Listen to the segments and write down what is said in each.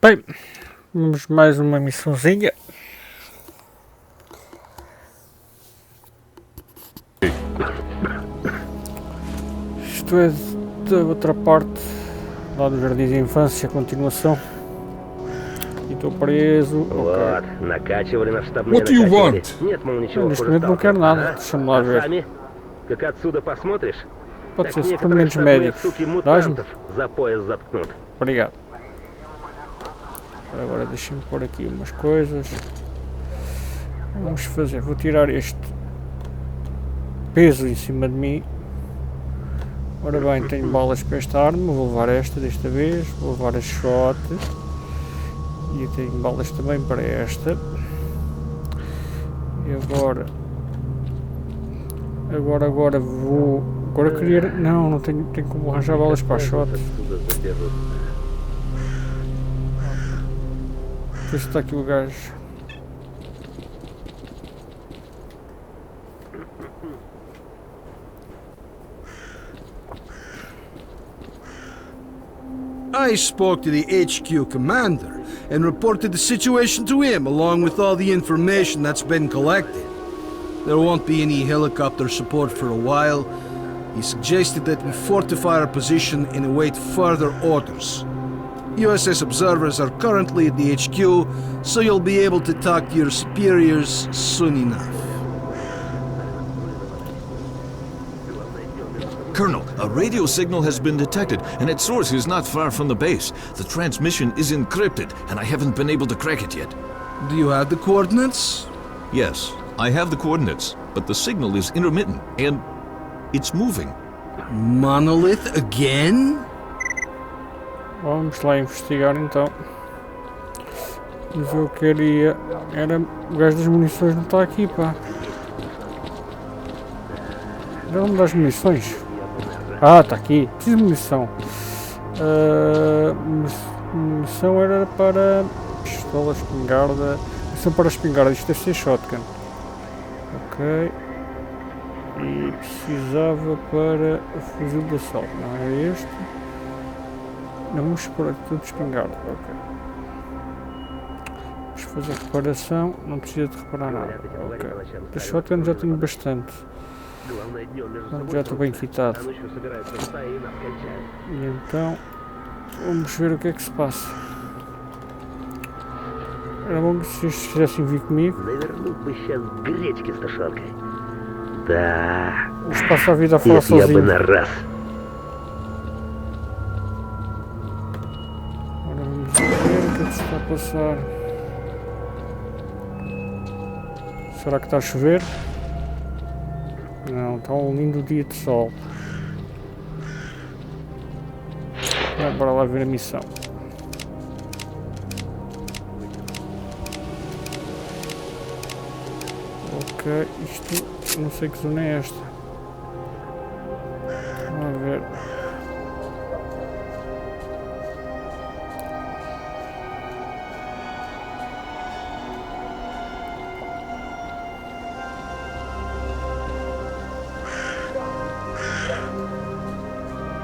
Bem, vamos mais uma missãozinha. Isto é da outra parte, lá do Jardim de Infância, continuação. E estou preso. Вот, накачивали на штабные What do you накачивали. want? Нет, мол, ничего Neste хуже momento não quero сталкера. nada, deixa-me lá ver. сами, как отсюда посмотришь, Pode ser так некоторых suplementos штабные médicos. суки Dás-me? мутантов за пояс заткнут. Obrigado. Agora deixa-me pôr aqui umas coisas. Vamos fazer, vou tirar este peso em cima de mim. Ora bem, tenho balas para esta arma, vou levar esta desta vez, vou levar a shot. E eu tenho balas também para esta. E agora vou... Agora queria... Não tenho que arranjar balas para a shot. Depois está aqui o gajo. I spoke to the HQ commander and reported the situation to him along with all the information that's been collected. There won't be any helicopter support for a while. He suggested that we fortify our position and await further orders. USS observers are currently at the HQ, so you'll be able to talk to your superiors soon enough. Colonel, a radio signal has been detected, and its source is not far from the base. The transmission is encrypted, and I haven't been able to crack it yet. Do you have the coordinates? Yes, I have the coordinates, but the signal is intermittent, and it's moving. Monolith again? Vamos lá investigar então. Mas eu queria... O gajo das munições não está aqui, pá. Dá-me das munições. Ah, está aqui. Preciso de munição. Munição era para pistola, espingarda. Munição para espingarda. Isto deve ser shotgun. Ok. E precisava para o fuzil de assalto. Não é este. Não, vamos pôr aqui tudo espingarda. Ok. Vamos fazer reparação. Não precisa de reparar nada. Ok. Da shotgun já tenho bastante. Já estou bem quitado. E então vamos ver o que é que se passa. Era bom que se estes quisessem vir comigo. Eles passam a vida a falar sozinho. Agora vamos ver o que é que se está a passar. Será que está a chover? Não, está um lindo dia de sol. Bora lá ver a missão. Ok, isto não sei que zona é esta. Vamos ver.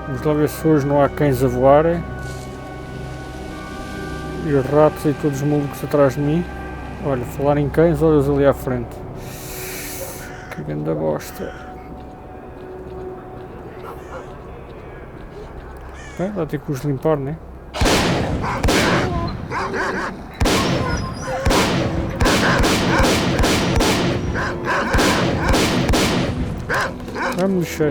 Vamos lá ver se hoje não há cães a voarem. E os ratos e todos os malucos atrás de mim. Olha, falar em cães, olha-os ali à frente. Que grande bosta. Bem, vai ter que os limpar, né? Vamos lixar.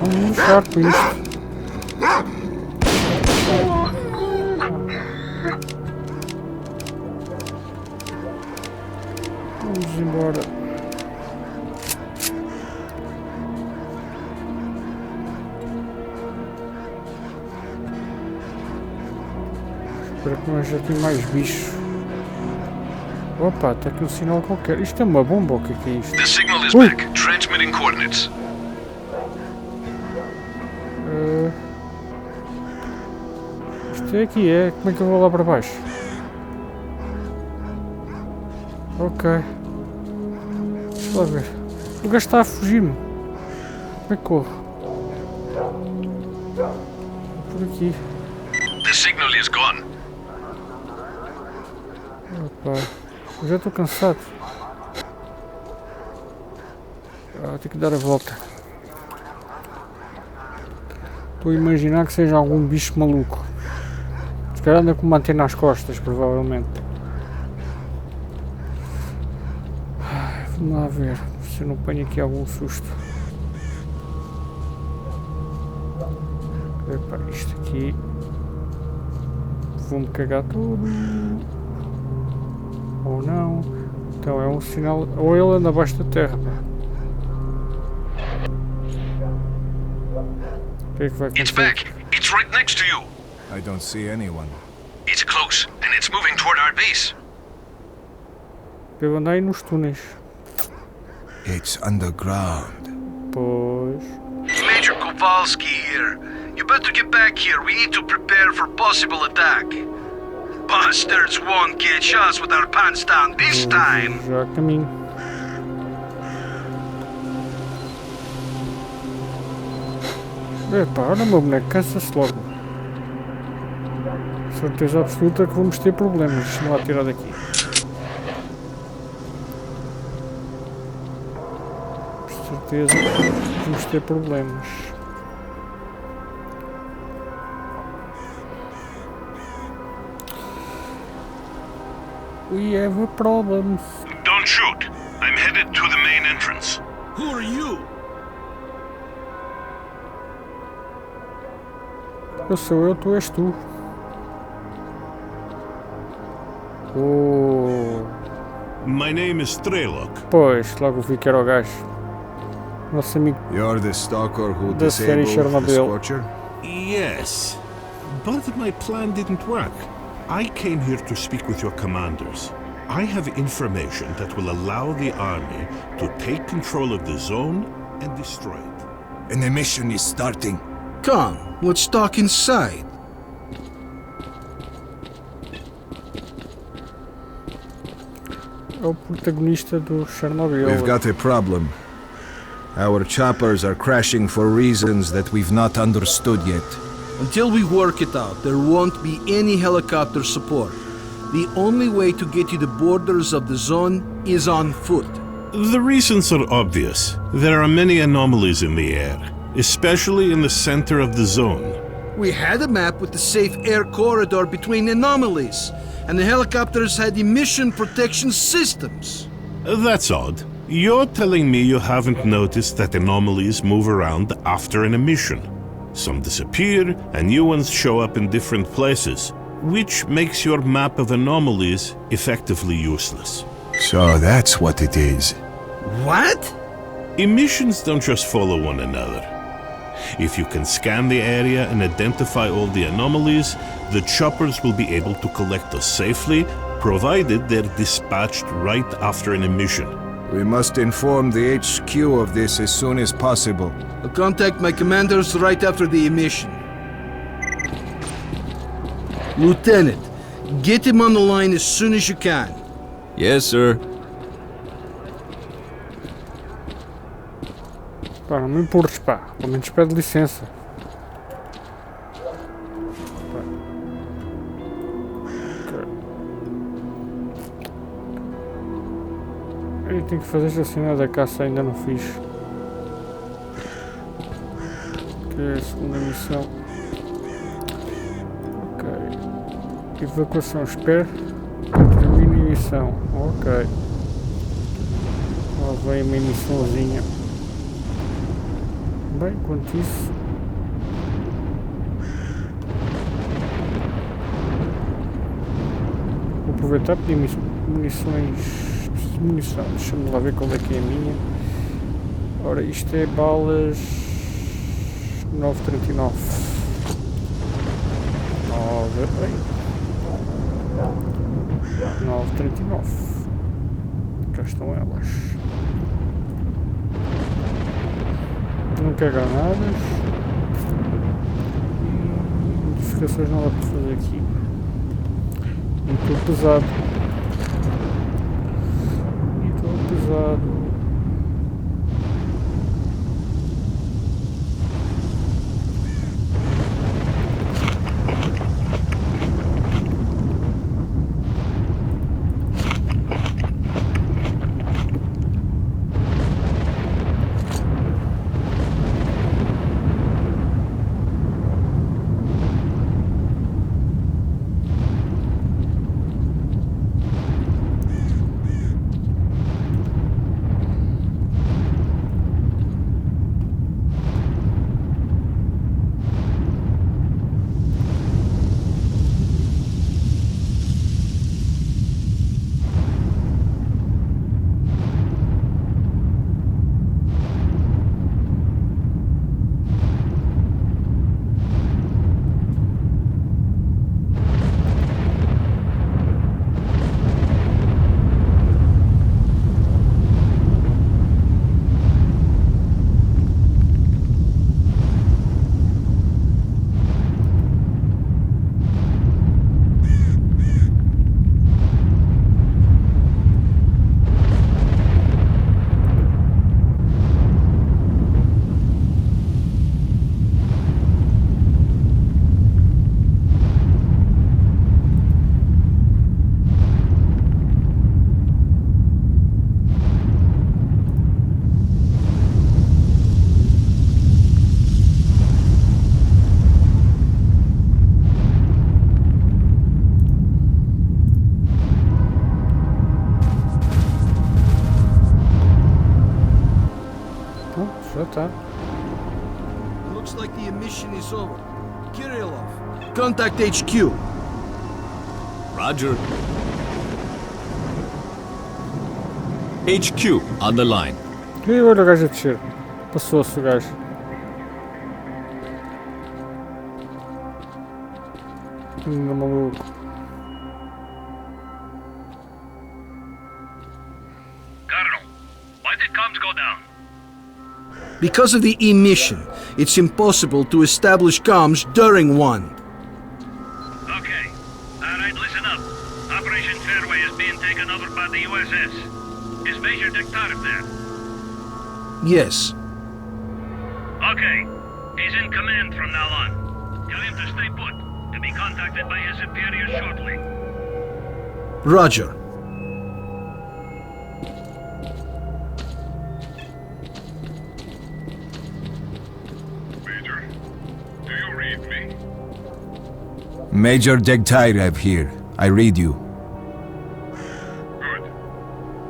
Vamos lixar com isto. Vamos embora. Espero que não haja aqui mais bicho. Opa, está aqui um sinal qualquer. Isto é uma bomba ou o que é isto? The signal is back. Transmitting coordinates. Isto é aqui, é? Como é que eu vou lá para baixo? Ok. Deixa lá ver. O gajo está a fugir-me. Como é que corro? Por aqui. The signal is gone. Opa. Eu já estou cansado. Tenho que dar a volta. Estou a imaginar que seja algum bicho maluco. Se calhar anda com uma antena às costas, provavelmente. Vamos lá ver se eu não ponho aqui algum susto. Epá, isto aqui. Vou-me cagar tudo. Ou não. Então é um sinal. Ou ele anda abaixo da terra. Pá. O que é que vai It's acontecer? back. It's right next to you. I don't see anyone. It's close, and it's moving toward our base. Eu andei nos túneis. It's underground. Pois. Major Kowalski here. You better get back here. We need to prepare for possible attack. Bastards won't catch us with our pants down this time. Já caminho. Epá, olha o meu boneco, cansa-se logo. Certeza absoluta que vamos ter problemas. Deixa-me lá tirar daqui. Certeza que vamos ter problemas. We have a problem. Don't shoot. I'm headed to the main entrance. Who are you? Eu sou eu, tu és tu. Oh, My name is Strelok. pois, logo vi que era o gajo. Nosso amigo. You're the stalker who The série disabled the Chernobyl. Scorcher? Yes, but my plan didn't work. I came here to speak with your commanders. I have information that will allow the army to take control of the zone and destroy it. An emission is starting. Come, let's talk inside. É o protagonista do Chernobyl. We've got a problem. Our choppers are crashing for reasons that we've not understood yet. Until we work it out, there won't be any helicopter support. The only way to get to the borders of the zone is on foot. The reasons are obvious. There are many anomalies in the air, especially in the center of the zone. We had a map with the safe air corridor between anomalies, and the helicopters had emission protection systems. That's odd. You're telling me you haven't noticed that anomalies move around after an emission. Some disappear, and new ones show up in different places, which makes your map of anomalies effectively useless. So that's what it is. What? Emissions don't just follow one another. If you can scan the area and identify all the anomalies, the choppers will be able to collect us safely, provided they're dispatched right after an emission. We must inform the HQ of this as soon as possible. I'll contact my commanders right after the emission. Lieutenant, get him on the line as soon as you can. Yes, sir. Pá, não me empurres, pá. Pelo menos pede licença. Pá. Ok. Eu tenho que fazer esta cena da caça, ainda não fiz. Que é a segunda missão. Ok. Evacuação, espera. Termina a missão. Ok. Lá vem uma missãozinha. Bem, enquanto isso, vou aproveitar para pedir munições. Preciso de munição, deixa-me lá ver qual é que é a minha. Ora, isto é balas 9,39. 9,39. Cá estão elas. Não quero granadas e modificações não dá para fazer aqui. E tudo pesado. pesado. Já tá. Looks like the emission is over. Kirillov, contact HQ. Roger. HQ on the line. E olha o gajo a descer. Passou-se o gajo. Maluco. Colonel, why did comms go down? Because of the emission, it's impossible to establish comms during one. Okay. Alright, listen up. Operation Fairway is being taken over by the USS. Is Major Diktarov there? Yes. Okay. He's in command from now on. Tell him to stay put. To be contacted by his superiors shortly. Roger. Major, do you read me? Major Degtyarev here. I read you. Good.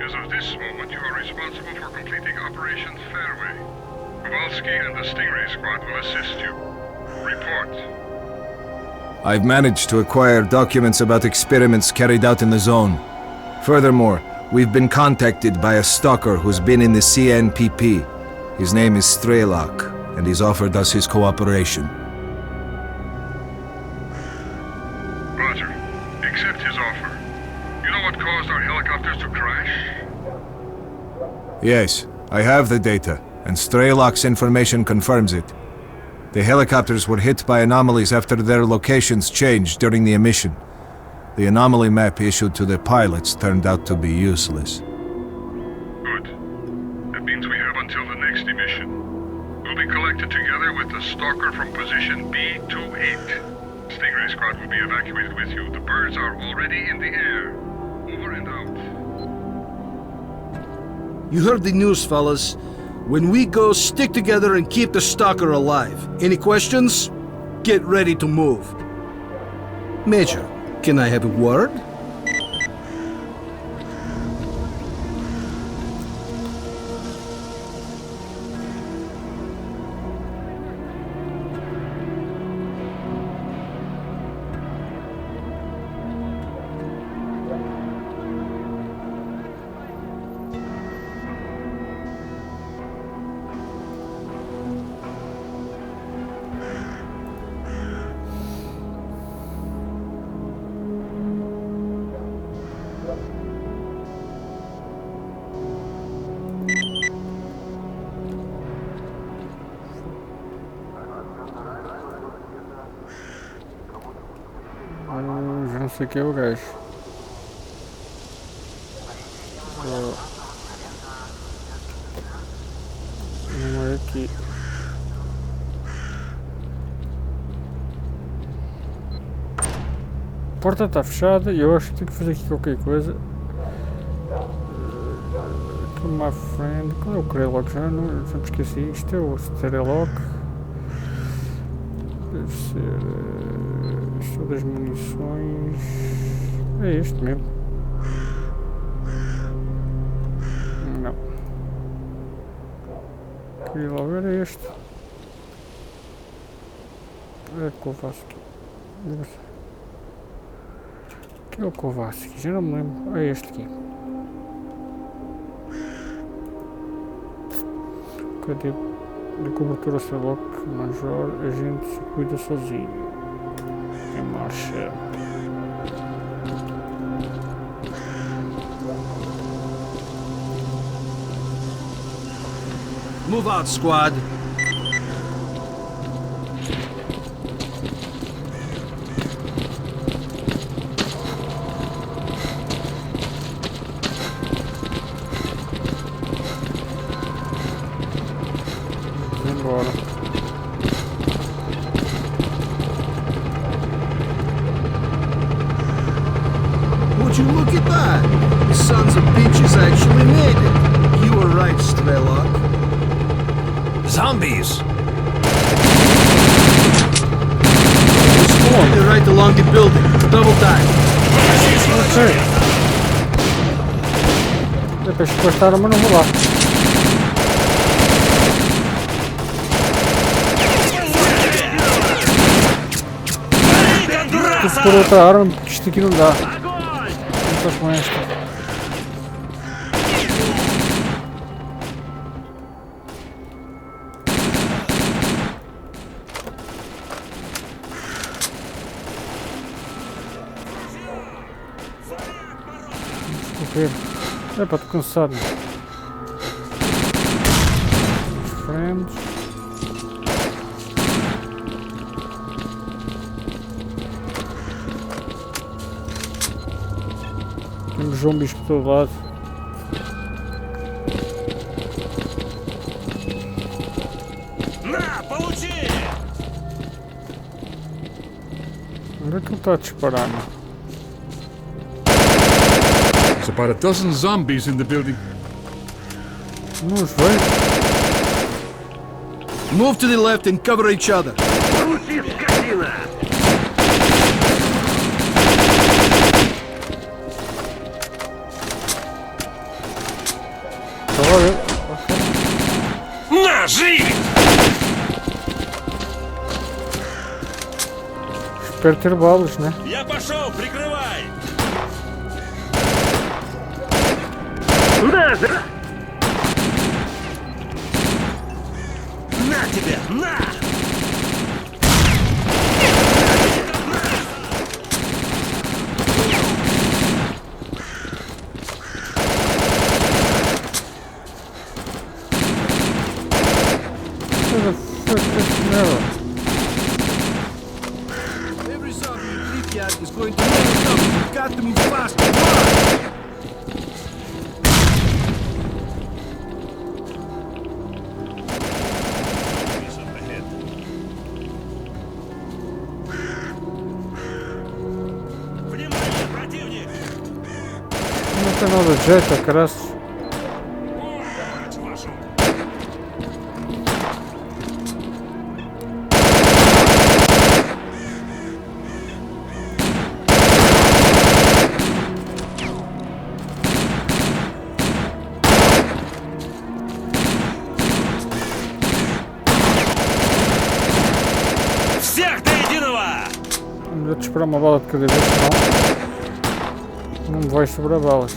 As of this moment, you are responsible for completing Operation Fairway. Kowalski and the Stingray Squad will assist you. Report. I've managed to acquire documents about experiments carried out in the zone. Furthermore, we've been contacted by a stalker who's been in the CNPP. His name is Strelak, and he's offered us his cooperation. Roger. Accept his offer. You know what caused our helicopters to crash? Yes, I have the data, and Strelak's information confirms it. The helicopters were hit by anomalies after their locations changed during the emission. The anomaly map issued to the pilots turned out to be useless. Good. That means we have until the next emission. We'll be collected together with the stalker from position B28. Stingray Squad will be evacuated with you. The birds are already in the air. Over and out. You heard the news, fellas. When we go, stick together and keep the stalker alive. Any questions? Get ready to move. Major, can I have a word? Já não sei quem é o gajo. aqui. A porta está fechada e eu acho que tenho que fazer aqui qualquer coisa. To my friend. Qual é o Krellock? Já me esqueci. Isto é o Sterelock. Deve ser. Isto é das munições. É este mesmo. Não. Queria lá ver este. É Kovaski. Que é o Kovaski? Já não me lembro. É este aqui. Cadê? De cobertura Sterelock, Major, a gente se cuida sozinho. Em marcha. Move out, squad. Embora. Would you look at that? The sons of bitches actually made it. You were right, Strelok. Zombies! They're right along the building. Double time. Ok. Depois de postar, mas não vou lá. Tive que pôr outra arma porque isto aqui não dá. Não estou com esta. Correr. É para te cansar. Friends. Temos zombies por todo lado. Onde é que ele está a disparar? There's about a dozen zombies in the building. Não os vejo. Move to the left and cover each other. Крути, скотина! Estava a ver. На, живи! Espero ter balas, né? Я пошел, прикрывай! На, за- На тебе, на! What the fuck is never? Every zombie in Pripyat is going to move up. You've got to move faster. Run! Внимание, противник! Não tem nada de jeito, caralho. Мать вашу! Всех до единого! Vou-te esperar uma bala de cada vez, senão não me vais sobrar balas.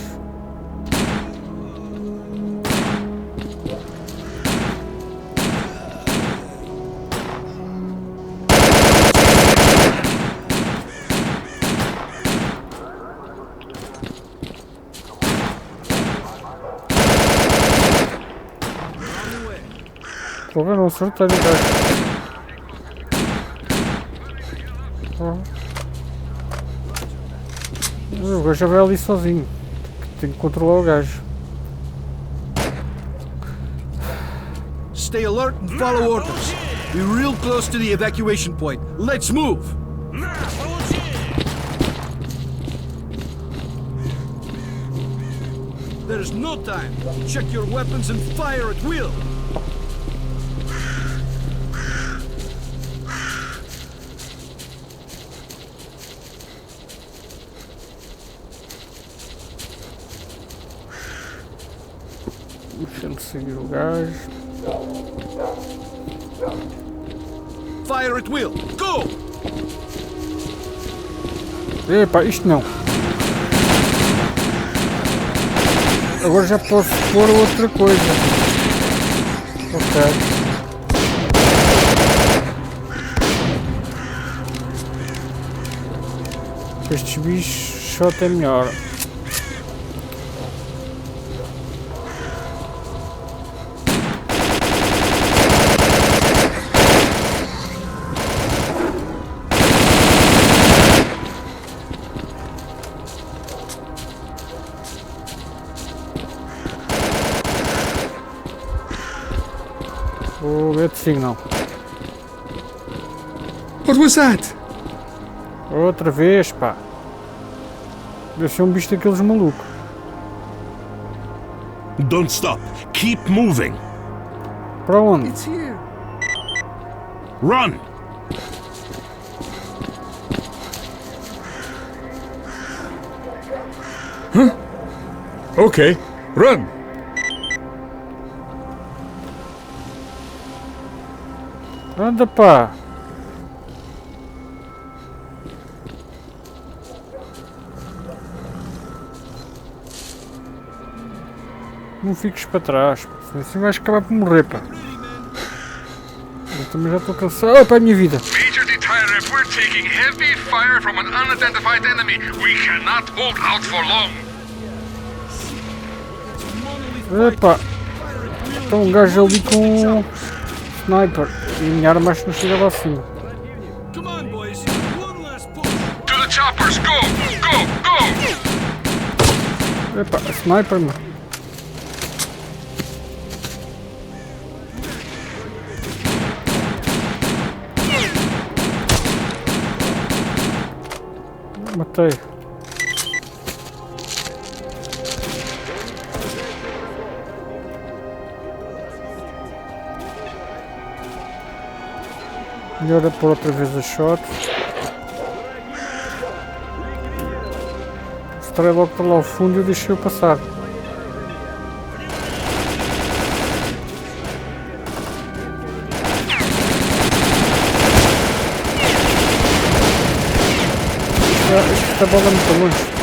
Estou a ver um sorteio de gajo. O gajo já vai ali sozinho. Tenho que controlar o gajo. stay alert and follow orders. We're real close to the evacuation point. Let's move! There's no time. Check your weapons and fire at will. Deixa-me seguir o gajo. Fire at will. Go! Epá, isto não. Agora já posso pôr outra coisa. Ok. Estes bichos só tem melhor. Vou ver de signal. What was that? Outra vez, pá. Deve ser um bicho daqueles malucos. Don't stop. Keep moving. Para onde? It's here. Run! Okay, run. Anda, pá. Não fiques para trás, pá. Senão assim vais acabar por morrer, pá. Eu também já estou cansado. Para a minha vida. Major Detail Rep, we're taking heavy fire from an unidentified enemy. We cannot hold out for long. Epá. Está um gajo ali com sniper. E a minha arma acho que não chega lá acima. Come on, boys. One last push. To the choppers, go! Go! Go! Epá, sniper, mano. Matei. Melhor é pôr outra vez a shot. Estrei logo para lá ao fundo e eu deixei-o passar. Esta bola é muito longe.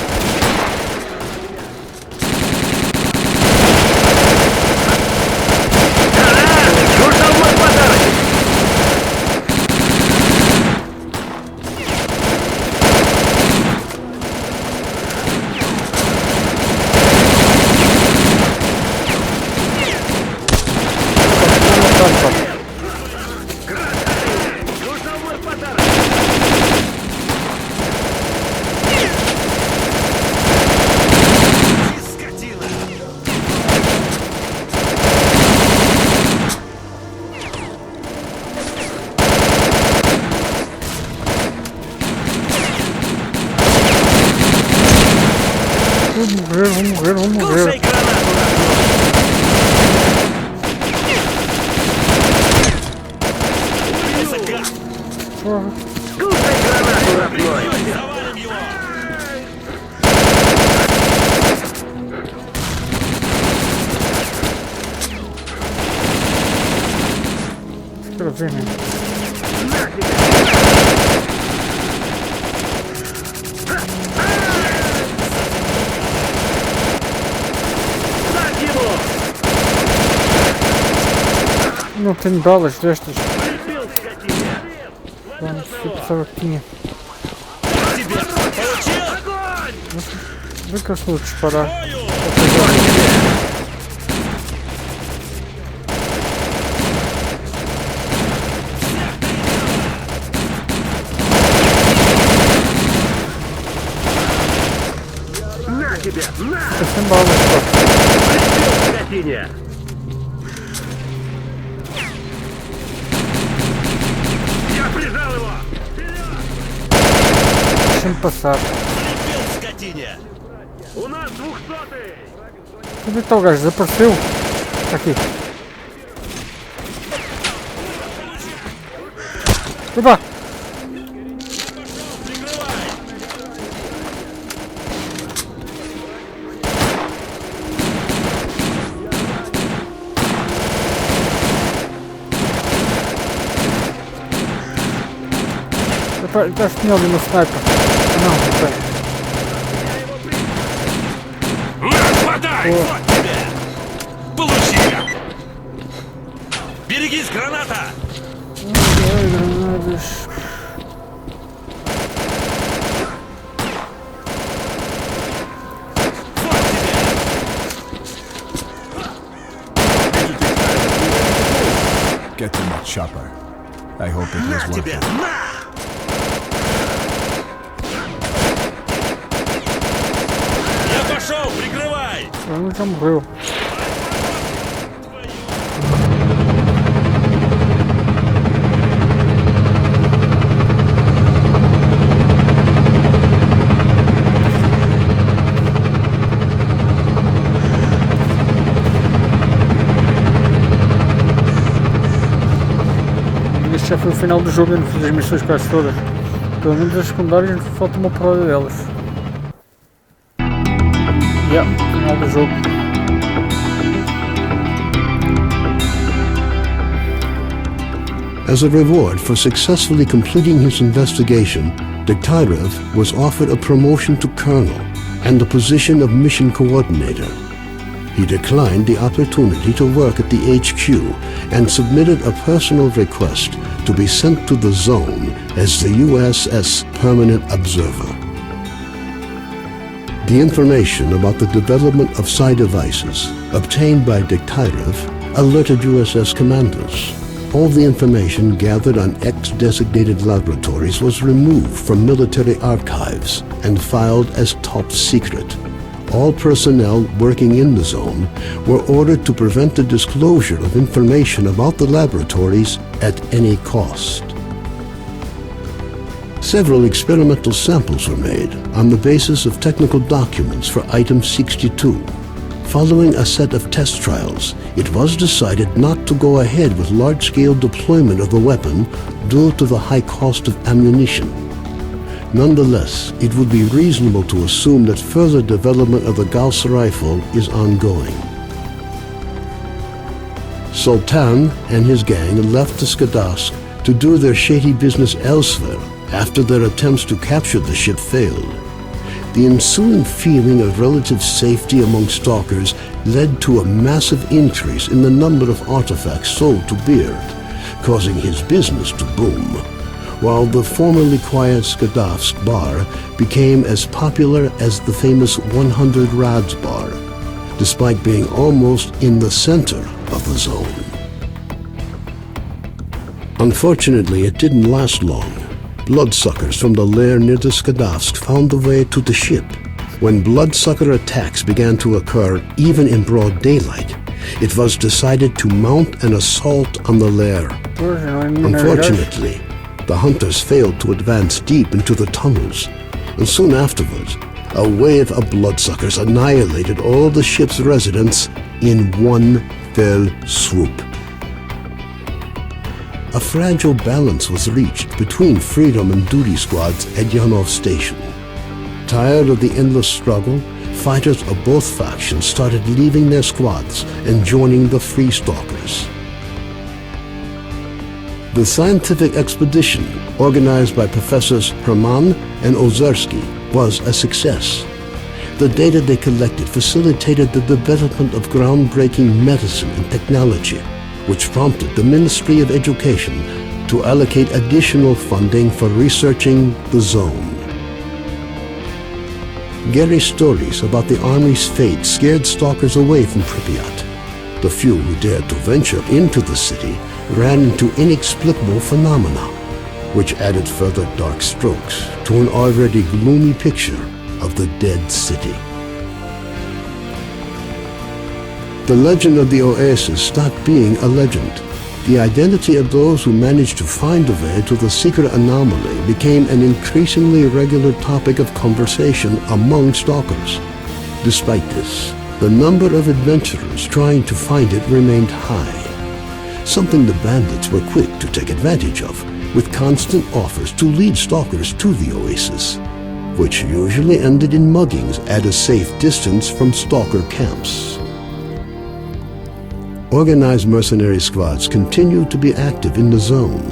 Vou morrer. Porra. Quero ver, né? Não tenho balas destas. Vamos, eu pensava que tinha. Vê que eu estou a disparar. Fica sem balas, pá. Прижал его! Deixa-me passar. У нас 200-й! Onde está o gajo? Desapareceu? Está aqui. Opa! Acho que tinha ali no sniper. Não, não tem. Хватай! Вот тебя! Получи! Берегись, граната! Ai, granadas. Get in that chopper. I hope it was worth Тебе! it. На! Я пошел! Прикрывай! Ele já morreu. Este já foi o final do jogo, eu não fiz as missões quase todas. Pelo menos as secundárias, falta uma porrada delas. Final do jogo. As a reward for successfully completing his investigation, Degtyarev was offered a promotion to colonel and the position of mission coordinator. He declined the opportunity to work at the HQ and submitted a personal request to be sent to the zone as the USS Permanent Observer. The information about the development of psi devices obtained by Degtyarev alerted USS commanders. All the information gathered on X-designated laboratories was removed from military archives and filed as top secret. All personnel working in the zone were ordered to prevent the disclosure of information about the laboratories at any cost. Several experimental samples were made on the basis of technical documents for Item 62. Following a set of test trials, it was decided not to go ahead with large-scale deployment of the weapon due to the high cost of ammunition. Nonetheless, it would be reasonable to assume that further development of the Gauss rifle is ongoing. Sultan and his gang left the Skadovsk to do their shady business elsewhere after their attempts to capture the ship failed. The ensuing feeling of relative safety among stalkers led to a massive increase in the number of artifacts sold to Beard, causing his business to boom, while the formerly quiet Skadovsk bar became as popular as the famous 100 Rads bar, despite being almost in the center of the zone. Unfortunately, it didn't last long. Bloodsuckers from the lair near the Skadovsk found the way to the ship. When bloodsucker attacks began to occur even in broad daylight, it was decided to mount an assault on the lair. Unfortunately, the hunters failed to advance deep into the tunnels, and soon afterwards, a wave of bloodsuckers annihilated all the ship's residents in one fell swoop. A fragile balance was reached between freedom and duty squads at Yanov Station. Tired of the endless struggle, fighters of both factions started leaving their squads and joining the Free Stalkers. The scientific expedition, organized by Professors Herman and Ozersky, was a success. The data they collected facilitated the development of groundbreaking medicine and technology, which prompted the Ministry of Education to allocate additional funding for researching the zone. Gary's stories about the Army's fate scared stalkers away from Pripyat. The few who dared to venture into the city ran into inexplicable phenomena, which added further dark strokes to an already gloomy picture of the dead city. The legend of the oasis stopped being a legend. The identity of those who managed to find a way to the secret anomaly became an increasingly regular topic of conversation among stalkers. Despite this, the number of adventurers trying to find it remained high, something the bandits were quick to take advantage of, with constant offers to lead stalkers to the oasis, which usually ended in muggings at a safe distance from stalker camps. Organized mercenary squads continue to be active in the zone.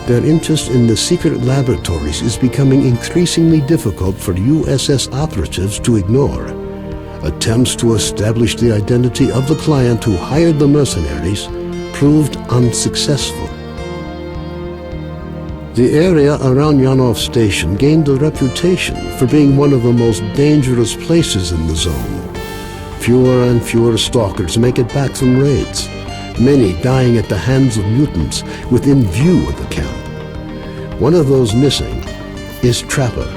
Their interest in the secret laboratories is becoming increasingly difficult for USS operatives to ignore. Attempts to establish the identity of the client who hired the mercenaries proved unsuccessful. The area around Yanov Station gained a reputation for being one of the most dangerous places in the zone. Fewer and fewer stalkers make it back from raids, many dying at the hands of mutants within view of the camp. One of those missing is Trapper,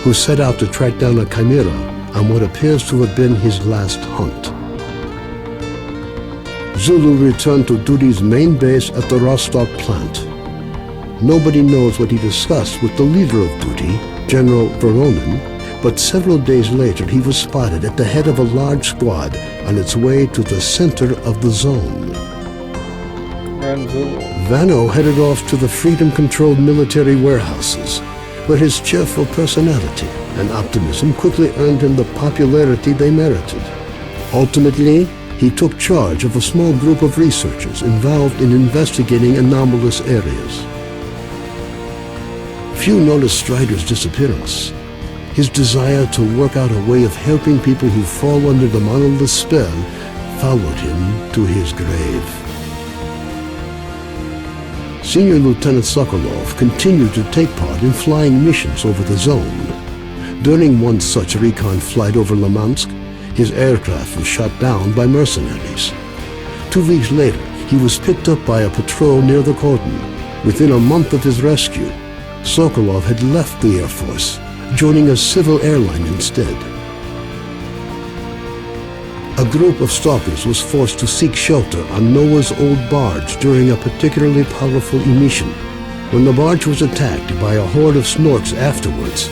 who set out to track down a chimera on what appears to have been his last hunt. Zulu returned to Duty's main base at the Rostock plant. Nobody knows what he discussed with the leader of Duty, General Voronin, but several days later he was spotted at the head of a large squad on its way to the center of the zone. Vano headed off to the freedom-controlled military warehouses, where his cheerful personality and optimism quickly earned him the popularity they merited. Ultimately, he took charge of a small group of researchers involved in investigating anomalous areas. Few noticed Strider's disappearance. His desire to work out a way of helping people who fall under the monolith spell followed him to his grave. Senior Lieutenant Sokolov continued to take part in flying missions over the zone. During one such recon flight over Limansk, his aircraft was shot down by mercenaries. 2 weeks later, he was picked up by a patrol near the cordon. Within a month of his rescue, Sokolov had left the Air Force, joining a civil airline instead. A group of stalkers was forced to seek shelter on Noah's old barge during a particularly powerful emission. When the barge was attacked by a horde of snorks afterwards,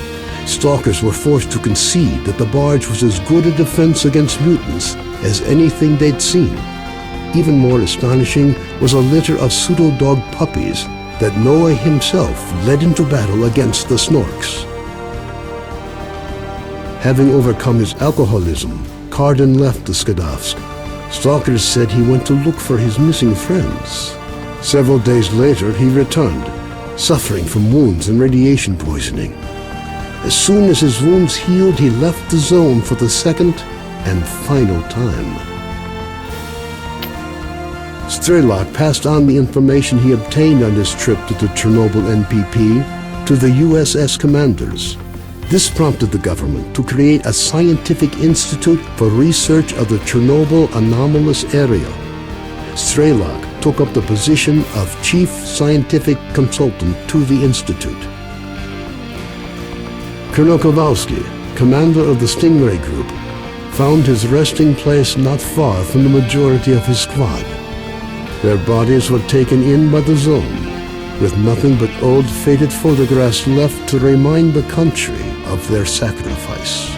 stalkers were forced to concede that the barge was as good a defense against mutants as anything they'd seen. Even more astonishing was a litter of pseudo-dog puppies that Noah himself led into battle against the snorks. Having overcome his alcoholism, Cardin left the Skadovsk. Stalkers said he went to look for his missing friends. Several days later, he returned, suffering from wounds and radiation poisoning. As soon as his wounds healed, he left the zone for the second and final time. Strelok passed on the information he obtained on his trip to the Chernobyl NPP to the USS commanders. This prompted the government to create a scientific institute for research of the Chernobyl anomalous area. Strelok took up the position of chief scientific consultant to the institute. Colonel Kowalski, commander of the Stingray Group, found his resting place not far from the majority of his squad. Their bodies were taken in by the zone, with nothing but old faded photographs left to remind the country of their sacrifice.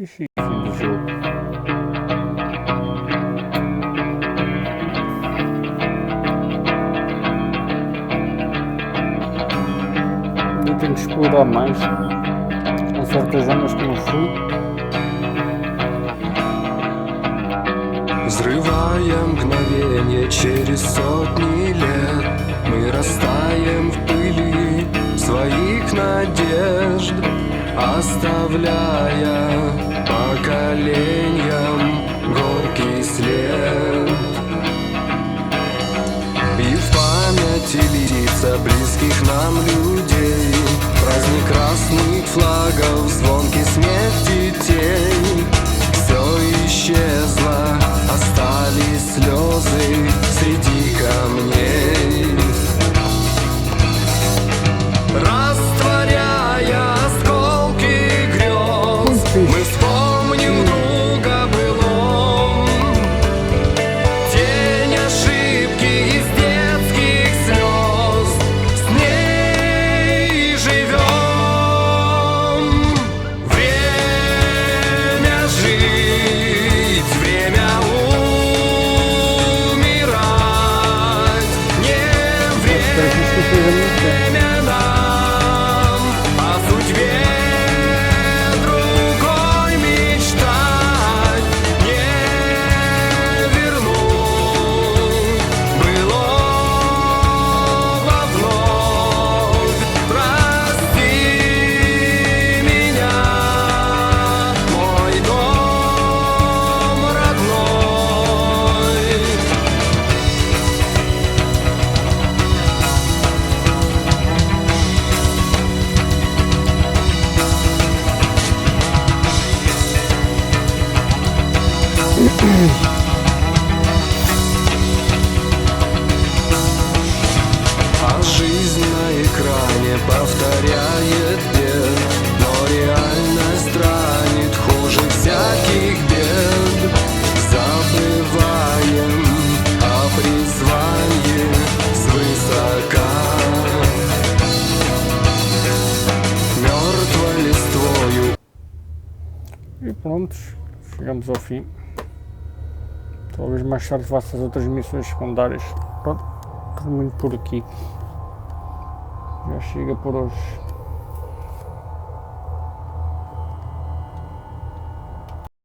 Esse fim do jogo. Eu tenho que explorar mais. Há certas zonas que não fui. Взрывая мгновенье через сотни лет, мы растаем в пыли своих надежд, оставляя поколениям горький след. И в памяти лица близких нам людей, праздник красных флагов, звонкий смех детей. Все исчезло, остались E pronto, chegamos ao fim. Talvez mais tarde faça as outras missões secundárias. Pronto, termino por aqui. Já chega por hoje.